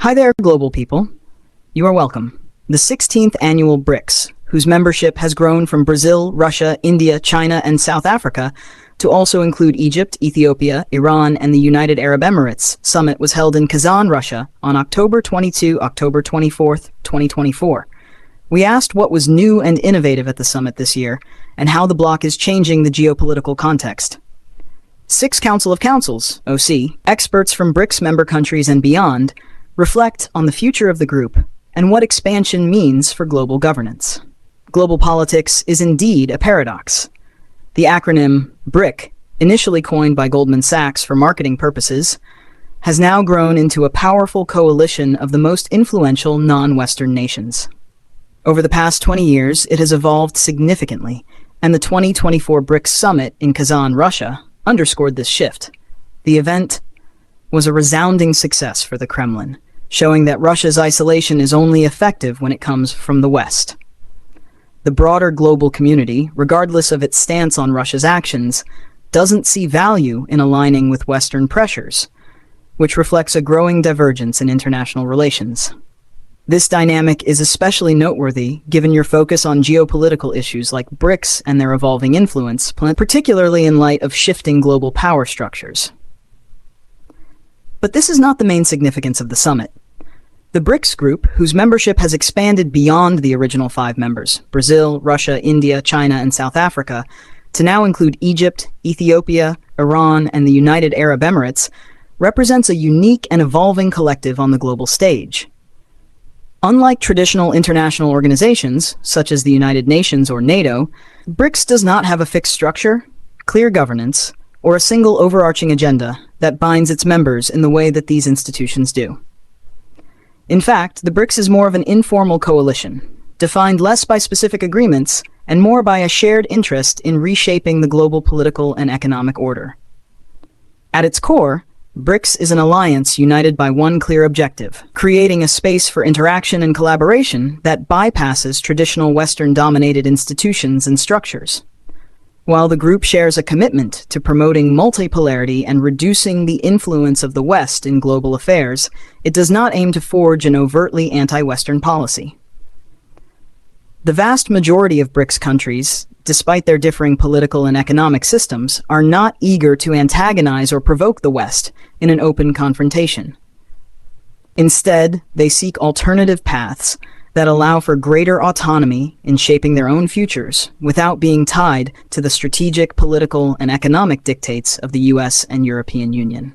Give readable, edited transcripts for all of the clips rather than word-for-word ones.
Hi there, global people. You are welcome. The 16th annual BRICS, whose membership has grown from Brazil, Russia, India, China, and South Africa to also include Egypt, Ethiopia, Iran, and the United Arab Emirates, summit was held in Kazan, Russia on October 24, 2024. We asked what was new and innovative at the summit this year and how the bloc is changing the geopolitical context. 6 Council of Councils, OC, experts from BRICS member countries and beyond, reflect on the future of the group and what expansion means for global governance. Global politics is indeed a paradox. The acronym BRIC, initially coined by Goldman Sachs for marketing purposes, has now grown into a powerful coalition of the most influential non-Western nations. Over the past 20 years, it has evolved significantly, and the 2024 BRICS summit in Kazan, Russia, underscored this shift. The event was a resounding success for the Kremlin, showing that Russia's isolation is only effective when it comes from the West. The broader global community, regardless of its stance on Russia's actions, doesn't see value in aligning with Western pressures, which reflects a growing divergence in international relations. This dynamic is especially noteworthy given your focus on geopolitical issues like BRICS and their evolving influence, particularly in light of shifting global power structures. But this is not the main significance of the summit. The BRICS group, whose membership has expanded beyond the original 5 members, Brazil, Russia, India, China, and South Africa, to now include Egypt, Ethiopia, Iran, and the United Arab Emirates, represents a unique and evolving collective on the global stage. Unlike traditional international organizations, such as the United Nations or NATO, BRICS does not have a fixed structure, clear governance, or a single overarching agenda that binds its members in the way that these institutions do. In fact, the BRICS is more of an informal coalition, defined less by specific agreements and more by a shared interest in reshaping the global political and economic order. At its core, BRICS is an alliance united by one clear objective: creating a space for interaction and collaboration that bypasses traditional Western-dominated institutions and structures. While the group shares a commitment to promoting multipolarity and reducing the influence of the West in global affairs, it does not aim to forge an overtly anti-Western policy. The vast majority of BRICS countries, despite their differing political and economic systems, are not eager to antagonize or provoke the West in an open confrontation. Instead, they seek alternative paths that allow for greater autonomy in shaping their own futures without being tied to the strategic, political, and economic dictates of the US and European Union.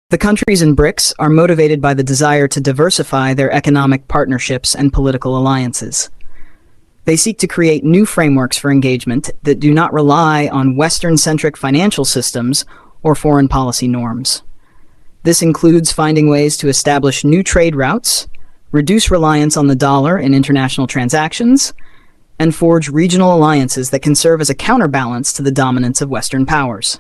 The countries in BRICS are motivated by the desire to diversify their economic partnerships and political alliances. They seek to create new frameworks for engagement that do not rely on Western-centric financial systems or foreign policy norms. This includes finding ways to establish new trade routes, reduce reliance on the dollar in international transactions, and forge regional alliances that can serve as a counterbalance to the dominance of Western powers.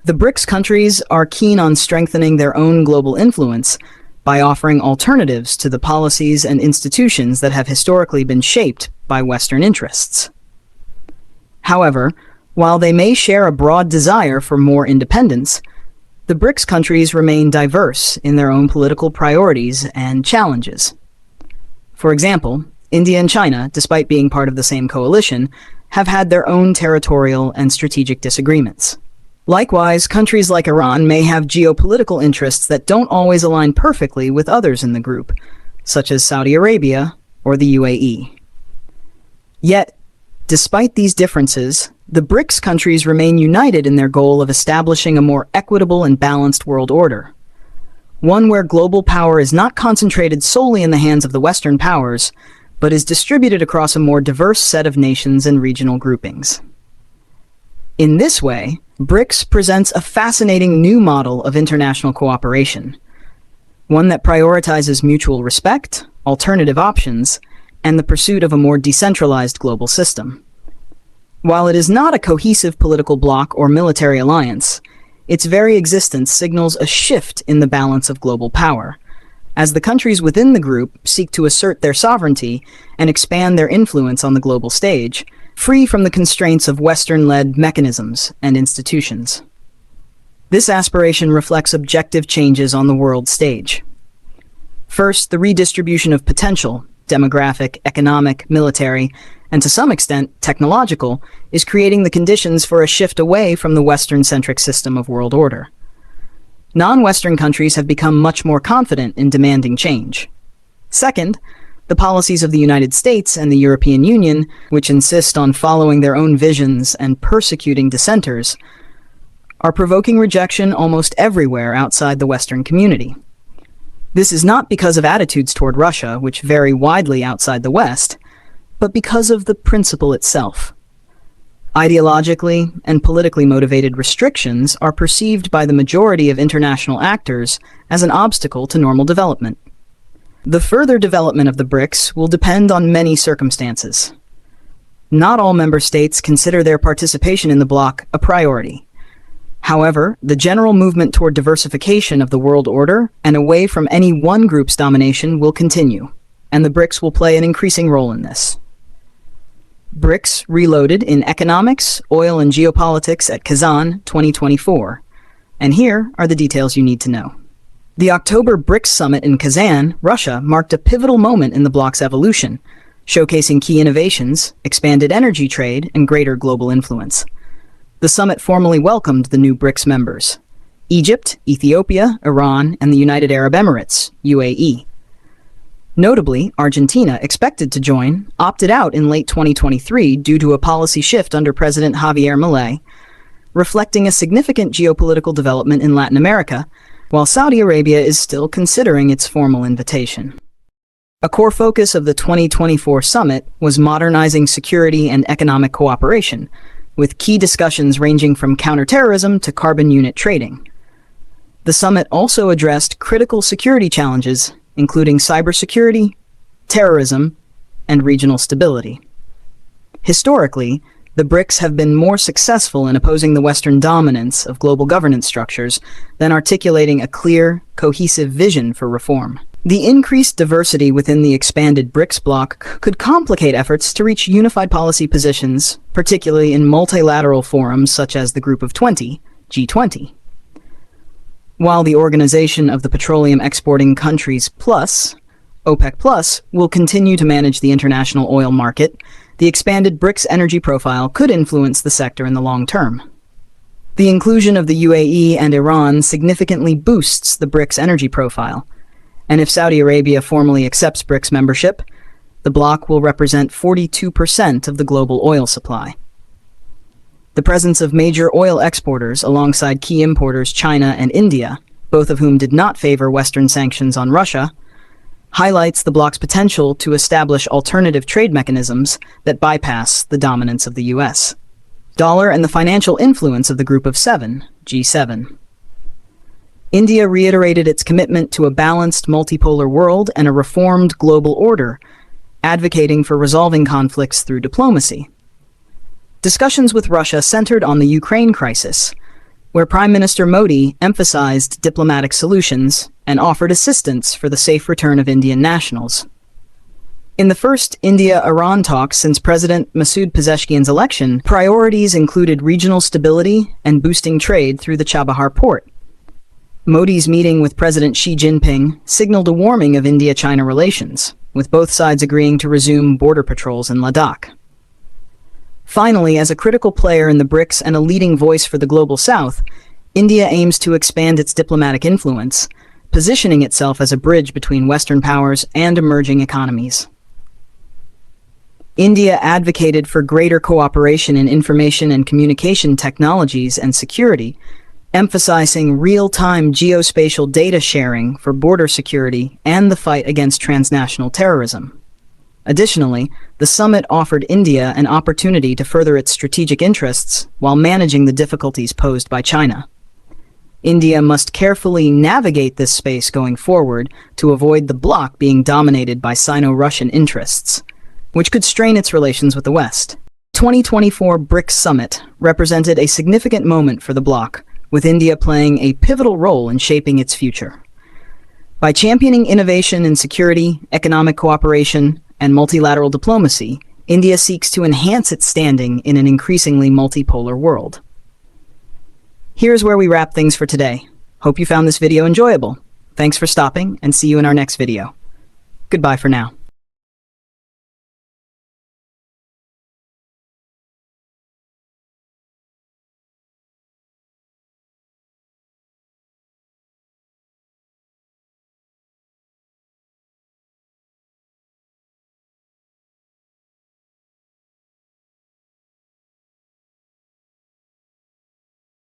The BRICS countries are keen on strengthening their own global influence by offering alternatives to the policies and institutions that have historically been shaped by Western interests. However, while they may share a broad desire for more independence, the BRICS countries remain diverse in their own political priorities and challenges. For example, India and China, despite being part of the same coalition, have had their own territorial and strategic disagreements. Likewise, countries like Iran may have geopolitical interests that don't always align perfectly with others in the group, such as Saudi Arabia or the UAE. Yet, despite these differences, the BRICS countries remain united in their goal of establishing a more equitable and balanced world order, one where global power is not concentrated solely in the hands of the Western powers, but is distributed across a more diverse set of nations and regional groupings. In this way, BRICS presents a fascinating new model of international cooperation, one that prioritizes mutual respect, alternative options, and the pursuit of a more decentralized global system. While it is not a cohesive political bloc or military alliance, its very existence signals a shift in the balance of global power, as the countries within the group seek to assert their sovereignty and expand their influence on the global stage, free from the constraints of Western-led mechanisms and institutions. This aspiration reflects objective changes on the world stage. First, the redistribution of potential, demographic, economic, military, and to some extent, technological, is creating the conditions for a shift away from the Western-centric system of world order. Non-Western countries have become much more confident in demanding change. Second, the policies of the United States and the European Union, which insist on following their own visions and persecuting dissenters, are provoking rejection almost everywhere outside the Western community. This is not because of attitudes toward Russia, which vary widely outside the West, but because of the principle itself. Ideologically and politically motivated restrictions are perceived by the majority of international actors as an obstacle to normal development. The further development of the BRICS will depend on many circumstances. Not all member states consider their participation in the bloc a priority. However, the general movement toward diversification of the world order and away from any one group's domination will continue, and the BRICS will play an increasing role in this. BRICS Reloaded in Economics, Oil and Geopolitics at Kazan 2024. And here are the details you need to know. The October BRICS summit in Kazan, Russia, marked a pivotal moment in the bloc's evolution, showcasing key innovations, expanded energy trade, and greater global influence. The summit formally welcomed the new BRICS members: Egypt, Ethiopia, Iran, and the United Arab Emirates, UAE. Notably, Argentina, expected to join, opted out in late 2023 due to a policy shift under President Javier Milei, reflecting a significant geopolitical development in Latin America, while Saudi Arabia is still considering its formal invitation. A core focus of the 2024 summit was modernizing security and economic cooperation, with key discussions ranging from counterterrorism to carbon unit trading. The summit also addressed critical security challenges, including cybersecurity, terrorism, and regional stability. Historically, the BRICS have been more successful in opposing the Western dominance of global governance structures than articulating a clear, cohesive vision for reform. The increased diversity within the expanded BRICS bloc could complicate efforts to reach unified policy positions, particularly in multilateral forums such as the Group of 20, G20. While the Organization of the Petroleum Exporting Countries Plus, OPEC Plus, will continue to manage the international oil market, the expanded BRICS energy profile could influence the sector in the long term. The inclusion of the UAE and Iran significantly boosts the BRICS energy profile, and if Saudi Arabia formally accepts BRICS membership, the bloc will represent 42% of the global oil supply. The presence of major oil exporters alongside key importers China and India, both of whom did not favor Western sanctions on Russia, highlights the bloc's potential to establish alternative trade mechanisms that bypass the dominance of the US. Dollar and the financial influence of the Group of Seven, G7. India reiterated its commitment to a balanced multipolar world and a reformed global order, advocating for resolving conflicts through diplomacy. Discussions with Russia centered on the Ukraine crisis, where Prime Minister Modi emphasized diplomatic solutions and offered assistance for the safe return of Indian nationals. In the first India-Iran talks since President Masoud Pezeshkian's election, priorities included regional stability and boosting trade through the Chabahar port. Modi's meeting with President Xi Jinping signaled a warming of India-China relations, with both sides agreeing to resume border patrols in Ladakh. Finally, as a critical player in the BRICS and a leading voice for the Global South, India aims to expand its diplomatic influence, positioning itself as a bridge between Western powers and emerging economies. India advocated for greater cooperation in information and communication technologies and security, emphasizing real-time geospatial data sharing for border security and the fight against transnational terrorism. Additionally, the summit offered India an opportunity to further its strategic interests while managing the difficulties posed by China. India must carefully navigate this space going forward to avoid the bloc being dominated by Sino-Russian interests, which could strain its relations with the West. 2024 BRICS Summit represented a significant moment for the bloc, with India playing a pivotal role in shaping its future. By championing innovation in security, economic cooperation, and multilateral diplomacy, India seeks to enhance its standing in an increasingly multipolar world. Here's where we wrap things for today. Hope you found this video enjoyable. Thanks for stopping, and see you in our next video. Goodbye for now.